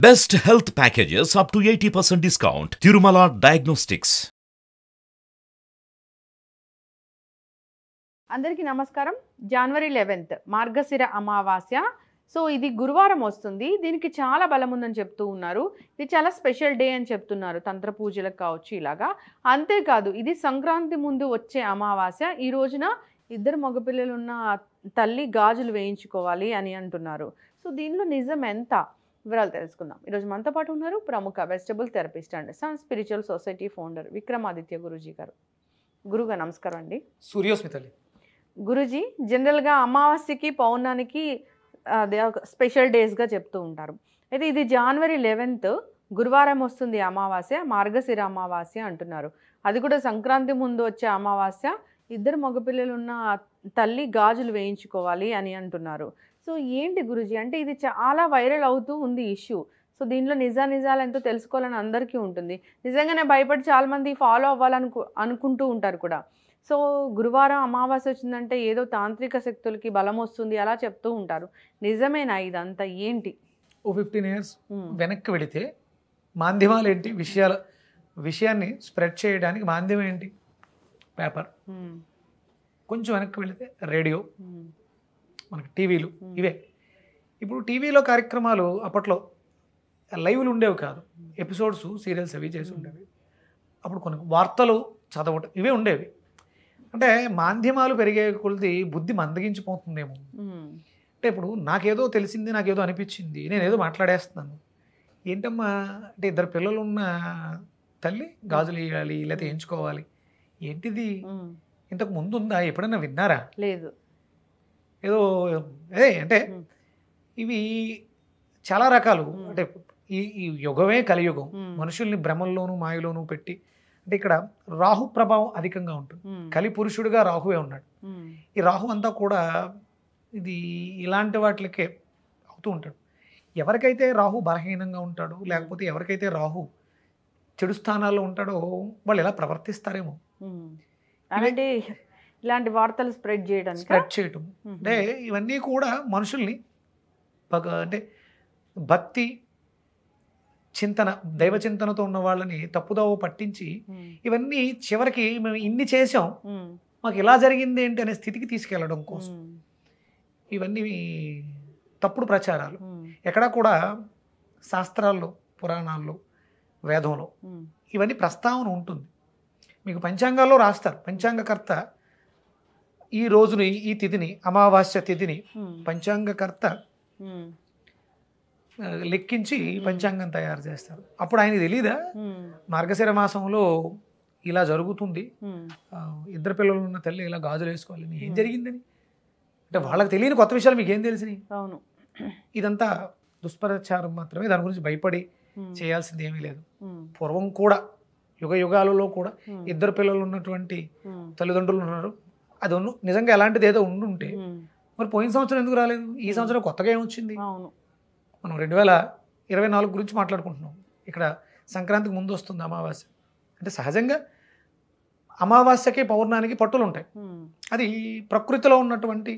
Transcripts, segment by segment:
Best health packages up to 80% discount. Tirumala Diagnostics. అందరికీ నమస్కారం. జనవరి 11th మార్గశిర అమావాస్య. సో ఇది గురువారం వస్తుంది. దీనికి చాలా బలం ఉందని చెప్తూ ఉన్నారు. ఇది చాలా స్పెషల్ డే అని చెప్తున్నారు, తంత్ర పూజలకు కావచ్చు ఇలాగా. అంతేకాదు ఇది సంక్రాంతి ముందు వచ్చే అమావాస్య. ఈ రోజున ఇద్దరు మగపిల్లలు ఉన్న తల్లి గాజులు వేయించుకోవాలి అని అంటున్నారు. సో దీనిలో నిజం ఎంత వివరాలు తెలుసుకుందాం. ఈరోజు మనతో పాటు ఉన్నారు ప్రముఖ vegetable therapist and sun spiritual society founder Vikramaditya Guruji గారు. గురుగా నమస్కారం అండి. సూర్యోస్మితలి గురూజీ, జనరల్గా అమావాస్యకి పౌర్ణానికి స్పెషల్ డేస్గా చెప్తూ ఉంటారు. అయితే ఇది జనవరి 11th గురువారం వస్తుంది అమావాస్య, మార్గశిర అమావాస్య అంటున్నారు. అది కూడా సంక్రాంతి ముందు వచ్చే అమావాస్య. ఇద్దరు మగపిల్లలు ఉన్న తల్లి గాజులు వేయించుకోవాలి అని అంటున్నారు. సో ఏంటి గురూజీ, అంటే ఇది చాలా వైరల్ అవుతూ ఉంది ఇష్యూ. సో దీనిలో నిజాలు ఎంతో తెలుసుకోవాలని అందరికీ ఉంటుంది. నిజంగానే భయపడి చాలామంది ఫాలో అనుకుంటూ ఉంటారు కూడా. సో గురువారం అమావాస్య వచ్చిందంటే ఏదో తాంత్రిక శక్తులకి బలం వస్తుంది అలా చెప్తూ ఉంటారు. నిజమేనా ఇదంతా? ఏంటి? ఓ 15 years వెనక్కి వెళితే మాధ్యమాలు ఏంటి, విషయాన్ని స్ప్రెడ్ చేయడానికి మాధ్యమం ఏంటి? పేపర్. కొంచెం వెనక్కి వెళితే రేడియో, మనకి టీవీలు, ఇవే. ఇప్పుడు టీవీలో కార్యక్రమాలు అప్పట్లో లైవ్లు ఉండేవి కాదు, ఎపిసోడ్స్, సీరియల్స్ అవి చేసి ఉండేవి. అప్పుడు కొన్ని వార్తలు చదవటం ఇవే ఉండేవి. అంటే మాధ్యమాలు పెరిగే కొలది బుద్ధి మందగించిపోతుందేమో. అంటే ఇప్పుడు నాకేదో తెలిసింది, నాకేదో అనిపించింది, నేనేదో మాట్లాడేస్తున్నాను. ఏంటమ్మా అంటే ఇద్దరు పిల్లలు ఉన్న తల్లి గాజులు వేయాలి లేకపోతే వేయించుకోవాలి, ఏంటిది? ఇంతకు ముందు ఉందా? ఎప్పుడైనా విన్నారా? లేదు. ఏదో అదే అంటే ఇవి చాలా రకాలు. అంటే ఈ యుగమే కలియుగం. మనుషుల్ని భ్రమల్లోనూ మాయలోనూ పెట్టి, అంటే ఇక్కడ రాహు ప్రభావం అధికంగా ఉంటుంది. కలి పురుషుడిగా రాహువే ఉన్నాడు. ఈ రాహు అంతా కూడా ఇది ఇలాంటి వాటికే అవుతూ ఉంటాడు. ఎవరికైతే రాహు బలహీనంగా ఉంటాడో, లేకపోతే ఎవరికైతే రాహు చెడు స్థానాల్లో ఉంటాడో వాళ్ళు ఎలా ప్రవర్తిస్తారేమో. అంటే ఇలాంటి వార్తలు స్ప్రెడ్ చేయడం. అంటే ఇవన్నీ కూడా మనుషుల్ని అంటే భక్తి చింతన, దైవ చింతనతో ఉన్న వాళ్ళని తప్పుదోవ పట్టించి ఇవన్నీ చివరికి మేము ఇన్ని చేసాం, మాకు ఇలా జరిగింది ఏంటి అనే స్థితికి తీసుకెళ్ళడం కోసం ఇవన్నీ తప్పుడు ప్రచారాలు. ఎక్కడా కూడా శాస్త్రాల్లో, పురాణాల్లో, వేదంలో ఇవన్నీ ప్రస్తావన ఉంటుంది. మీకు పంచాంగాల్లో రాస్తారు. పంచాంగకర్త ఈ రోజుని, ఈ తిథిని, అమావాస్య తిథిని పంచాంగకర్త లెక్కించి పంచాంగం తయారు చేస్తారు. అప్పుడు ఆయనకి తెలీదా మార్గశిర మాసంలో ఇలా జరుగుతుంది, ఇద్దరు పిల్లలు ఉన్న తల్లి ఇలా గాజులు వేసుకోవాలని, ఏం జరిగిందని? అంటే వాళ్ళకి తెలియని కొత్త విషయాలు మీకు ఏం తెలిసినాయి? అవును. ఇదంతా దుష్ప్రచారం మాత్రమే. దాని గురించి భయపడి చేయాల్సింది ఏమీ లేదు. పూర్వం కూడా యుగాలలో కూడా ఇద్దరు పిల్లలు ఉన్నటువంటి తల్లిదండ్రులు ఉన్నారు. అది నిజంగా ఎలాంటిది ఏదో ఉండుంటే మరి పోయిన సంవత్సరం ఎందుకు రాలేదు? ఈ సంవత్సరం కొత్తగా ఏమొచ్చింది? మనం 2024 గురించి మాట్లాడుకుంటున్నాం. ఇక్కడ సంక్రాంతికి ముందు వస్తుంది అమావాస్య. అంటే సహజంగా అమావాస్యకి పౌర్ణానికి పట్టులు ఉంటాయి. అది ప్రకృతిలో ఉన్నటువంటి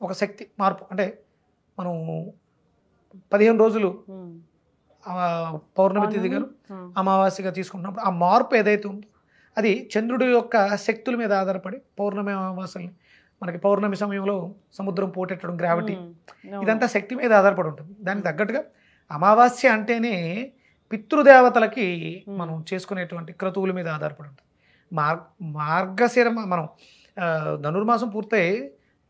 ఒక శక్తి మార్పు. అంటే మనం 15 రోజులు పౌర్ణమి తిథిగా అమావాస్యగా తీసుకుంటున్నప్పుడు ఆ మార్పు ఏదైతే ఉందో అది చంద్రుడి యొక్క శక్తుల మీద ఆధారపడి పౌర్ణమి అమావాస్యని, మనకి పౌర్ణమి సమయంలో సముద్రం పోటెట్టడం, గ్రావిటీ, ఇదంతా శక్తి మీద ఆధారపడి ఉంటుంది. దానికి తగ్గట్టుగా అమావాస్య అంటేనే పితృదేవతలకి మనం చేసుకునేటువంటి క్రతువుల మీద ఆధారపడి ఉంటుంది. మార్గశిర మనం ధనుర్మాసం పూర్తయి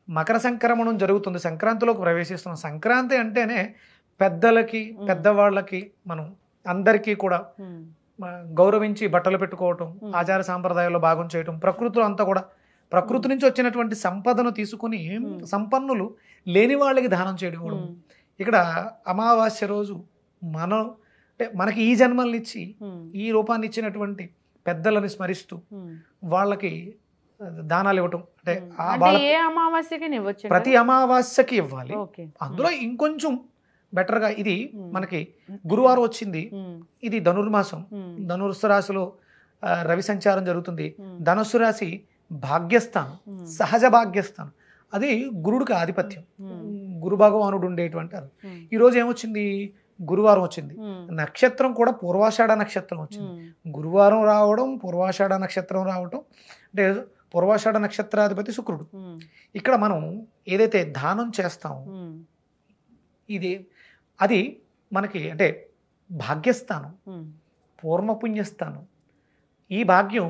మకర సంక్రమణం జరుగుతుంది, సంక్రాంతిలోకి ప్రవేశిస్తున్నాం. సంక్రాంతి అంటేనే పెద్దలకి, పెద్దవాళ్ళకి, మనం అందరికీ కూడా గౌరవించి బట్టలు పెట్టుకోవటం, ఆచార సాంప్రదాయాల్లో భాగం చేయటం, ప్రకృతిలో అంతా కూడా ప్రకృతి నుంచి వచ్చినటువంటి సంపదను తీసుకుని సంపన్నులు లేని వాళ్ళకి దానం చేయడం. ఇక్కడ అమావాస్య రోజు మనం అంటే మనకి ఈ జన్మల్నిచ్చి ఈ రూపాన్ని ఇచ్చినటువంటి పెద్దలని స్మరిస్తూ వాళ్ళకి దానాలు ఇవ్వటం. అంటే ప్రతి అమావాస్యకి ఇవ్వాలి. అందులో ఇంకొంచెం బెటర్గా ఇది మనకి గురువారం వచ్చింది, ఇది ధనుర్మాసం, ధనుర్సు రాశిలో రవి సంచారం జరుగుతుంది. ధనుస్సు రాశి భాగ్యస్థానం, సహజ భాగ్యస్థానం. అది గురుడికి ఆధిపత్యం, గురు భగవానుడు ఉండేటువంటి అది. ఈరోజు ఏమొచ్చింది, గురువారం వచ్చింది, నక్షత్రం కూడా పూర్వాషాఢ నక్షత్రం వచ్చింది. గురువారం రావడం, పూర్వాషాఢ నక్షత్రం రావడం, అంటే పూర్వాషాఢ నక్షత్రాధిపతి శుక్రుడు. ఇక్కడ మనం ఏదైతే దానం చేస్తామో అది మనకి అంటే భాగ్యస్థానం, పూర్వపుణ్యస్థానం. ఈ భాగ్యం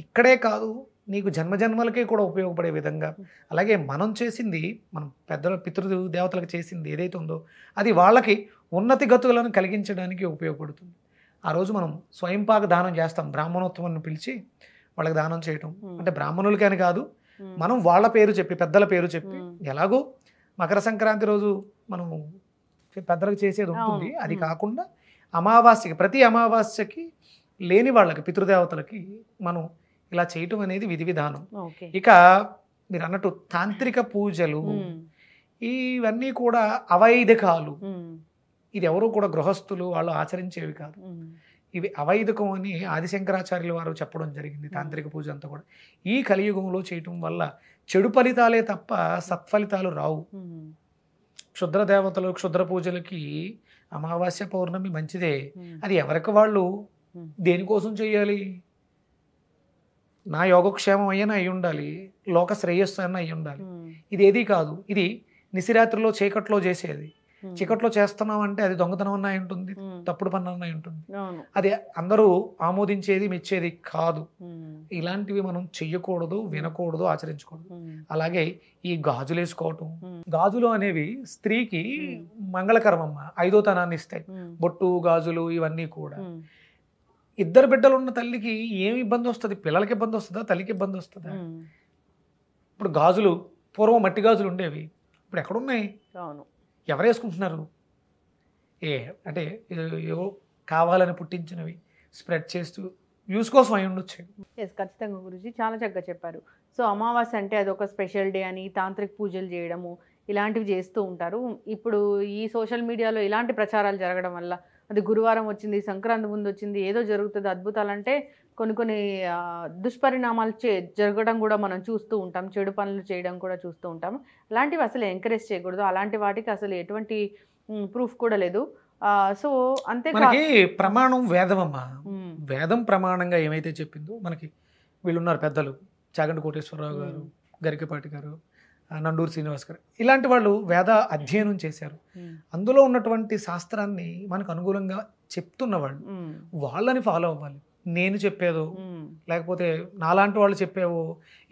ఇక్కడే కాదు, నీకు జన్మజన్మలకే కూడా ఉపయోగపడే విధంగా, అలాగే మనం చేసింది, మనం పెద్దల పితృదేవతలకు చేసింది ఏదైతే ఉందో అది వాళ్ళకి ఉన్నతి గతులను కలిగించడానికి ఉపయోగపడుతుంది. ఆ రోజు మనం స్వయంపాక దానం చేస్తాం, బ్రాహ్మణోత్తమాన్ని పిలిచి వాళ్ళకి దానం చేయటం. అంటే బ్రాహ్మణులకని కాదు, మనం వాళ్ళ పేరు చెప్పి, పెద్దల పేరు చెప్పి, ఎలాగో మకర సంక్రాంతి రోజు మనం పెద్దలకు చేసేది ఉంటుంది, అది కాకుండా అమావాస్యకి, ప్రతి అమావాస్యకి లేని వాళ్ళకి, పితృదేవతలకి మనం ఇలా చేయటం అనేది విధి విధానం. ఇక మీరు అన్నట్టు తాంత్రిక పూజలు ఇవన్నీ కూడా అవైదికాలు. ఇది ఎవరు కూడా గృహస్థులు వాళ్ళు ఆచరించేవి కాదు, ఇవి అవైదికం అని ఆదిశంకరాచార్యుల వారు చెప్పడం జరిగింది. తాంత్రిక పూజ అంతా కూడా ఈ కలియుగంలో చేయటం వల్ల చెడు ఫలితాలే తప్ప సత్ఫలితాలు రావు. క్షుద్ర దేవతలు, క్షుద్ర పూజలకి అమావాస్య పౌర్ణమి మంచిదే, అది ఎవరికి వాళ్ళు దేనికోసం చేయాలి? నా యోగక్షేమం అయ్యన అయి ఉండాలి, లోక శ్రేయస్సు అన్న అయి ఉండాలి. ఇది ఏది కాదు, ఇది నిశిరాత్రిలో చీకట్లో చేసేది. చీకట్లో చేస్తున్నాం అంటే అది దొంగతనం అన్న అయి ఉంటుంది, తప్పుడు పని అన్న అయి ఉంటుంది. అది అందరూ ఆమోదించేది, మెచ్చేది కాదు. ఇలాంటివి మనం చెయ్యకూడదు, వినకూడదు, ఆచరించకూడదు. అలాగే ఈ గాజులు వేసుకోవటం, గాజులు అనేవి స్త్రీకి మంగళకరమమ్మ, 5వ తనాన్ని ఇస్తాయి. బొట్టు, గాజులు ఇవన్నీ కూడా. ఇద్దరు బిడ్డలు ఉన్న తల్లికి ఏమి ఇబ్బంది వస్తుంది? పిల్లలకి ఇబ్బంది వస్తుందా, తల్లికి ఇబ్బంది వస్తుందా? ఇప్పుడు గాజులు పూర్వం మట్టి గాజులు ఉండేవి, ఇప్పుడు ఎక్కడున్నాయి? ఎవరు వేసుకుంటున్నారు? అంటే ఏవో కావాలని పుట్టించినవి స్ప్రెడ్ చేస్తూ వ్యూస్ కోసం అయి ఉండొచ్చు. ఖచ్చితంగా గురూజీ చాలా చక్కగా చెప్పారు. సో అమావాస్య అంటే అది ఒక స్పెషల్ డే అని తాంత్రిక పూజలు చేయడము ఇలాంటివి చేస్తూ ఉంటారు. ఇప్పుడు ఈ సోషల్ మీడియాలో ఇలాంటి ప్రచారాలు జరగడం వల్ల అది గురువారం వచ్చింది, సంక్రాంతి ముందు వచ్చింది, ఏదో జరుగుతుంది అద్భుతాలంటే కొన్ని దుష్పరిణామాలు జరగడం కూడా మనం చూస్తూ ఉంటాం, చెడు పనులు చేయడం కూడా చూస్తూ ఉంటాం. అలాంటివి అసలు ఎంకరేజ్ చేయకూడదు, అలాంటి వాటికి అసలు ఎటువంటి ప్రూఫ్ కూడా లేదు. సో అంతే మనకి ప్రమాణం వేదం అమ్మా. వేదం ప్రమాణంగా ఏమైతే చెప్పిందో, మనకి వీళ్ళున్నారు పెద్దలు, చాగంటి కోటేశ్వరరావు గారు, గరికపాటి గారు, నండూరు శ్రీనివాస్ గారు, ఇలాంటి వాళ్ళు వేద అధ్యయనం చేశారు. అందులో ఉన్నటువంటి శాస్త్రాన్ని మనకు అనుకూలంగా చెప్తున్న వాళ్ళు, వాళ్ళని ఫాలో అవ్వాలి. నేను చెప్పేదో లేకపోతే నాలాంటి వాళ్ళు చెప్పేవో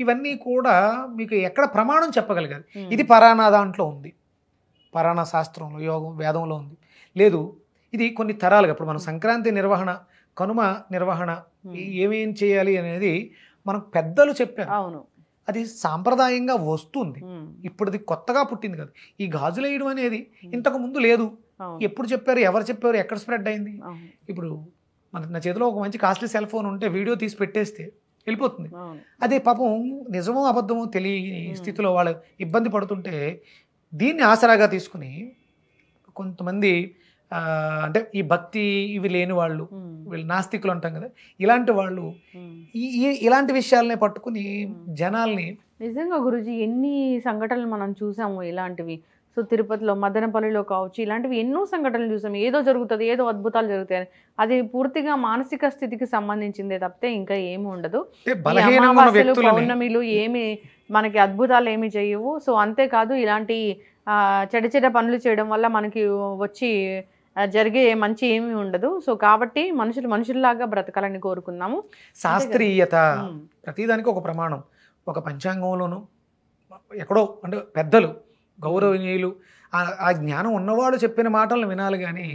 ఇవన్నీ కూడా మీకు ఎక్కడ ప్రమాణం చెప్పగలిగారు? ఇది పరానా దాంట్లో ఉంది, పరానా శాస్త్రంలో, యోగం, వేదంలో ఉంది. లేదు, ఇది కొన్ని తరాలుగా ఇప్పుడు మనం సంక్రాంతి నిర్వహణ, కనుమ నిర్వహణ ఏమేం చేయాలి అనేది మనకు పెద్దలు చెప్పారు. అవును, అది సాంప్రదాయంగా వస్తుంది, ఇప్పుడుది కొత్తగా పుట్టింది కదా. ఈ గాజులు వేయడం అనేది ఇంతకు ముందు లేదు. ఎప్పుడు చెప్పారు, ఎవరు చెప్పారు, ఎక్కడ స్ప్రెడ్ అయింది? ఇప్పుడు నా చేతిలో ఒక మంచి కాస్ట్లీ సెల్ ఫోన్ ఉంటే వీడియో తీసి పెట్టేస్తే వెళ్ళిపోతుంది. అదే పాపం నిజమో అబద్ధమో తెలియని స్థితిలో వాళ్ళు ఇబ్బంది పడుతుంటే దీన్ని ఆసరాగా తీసుకుని కొంతమంది అంటే ఈ భక్తి ఇవి లేని వాళ్ళు, వీళ్ళు నాస్తికులు అంటాం కదా, ఇలాంటి వాళ్ళు ఇలాంటి విషయాలనే పట్టుకుని జనాల్ని. నిజంగా గురూజీ ఎన్ని సంఘటనలు మనం చూసాము ఇలాంటివి. సో తిరుపతిలో, మదనపల్లిలో కావచ్చు, ఇలాంటివి ఎన్నో సంఘటనలు చూసాం. ఏదో జరుగుతుంది, ఏదో అద్భుతాలు జరుగుతాయి, అది పూర్తిగా మానసిక స్థితికి సంబంధించిందే తప్పితే ఇంకా ఏమి ఉండదు. అమావాస్యలు, పౌర్ణమిలు ఏమి మనకి అద్భుతాలు ఏమి చేయవు. సో అంతేకాదు, ఇలాంటి చెడ పనులు చేయడం వల్ల మనకి వచ్చి జరిగే మంచి ఏమీ ఉండదు. సో కాబట్టి మనుషుల్లాగా బ్రతకాలని కోరుకుందాము. శాస్త్రీయత ప్రతిదానికి ఒక ప్రమాణం, ఒక పంచాంగంలోనూ ఎక్కడో అంటే పెద్దలు, గౌరవనీయులు, ఆ జ్ఞానం ఉన్నవాడు చెప్పిన మాటలను వినాలి కానీ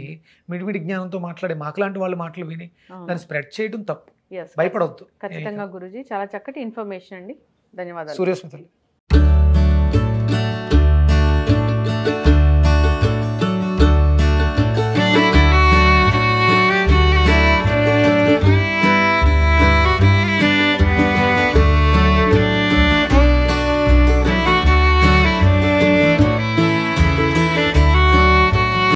మిడిమిడి జ్ఞానంతో మాట్లాడే మాకులాంటి వాళ్ళ మాటలు విని దాన్ని స్ప్రెడ్ చేయడం తప్పు. భయపడవద్దు. ఖచ్చితంగా గురూజీ, చాలా చక్కటి ఇన్ఫర్మేషన్ అండి. ధన్యవాదాలు. సూర్యస్మితలు.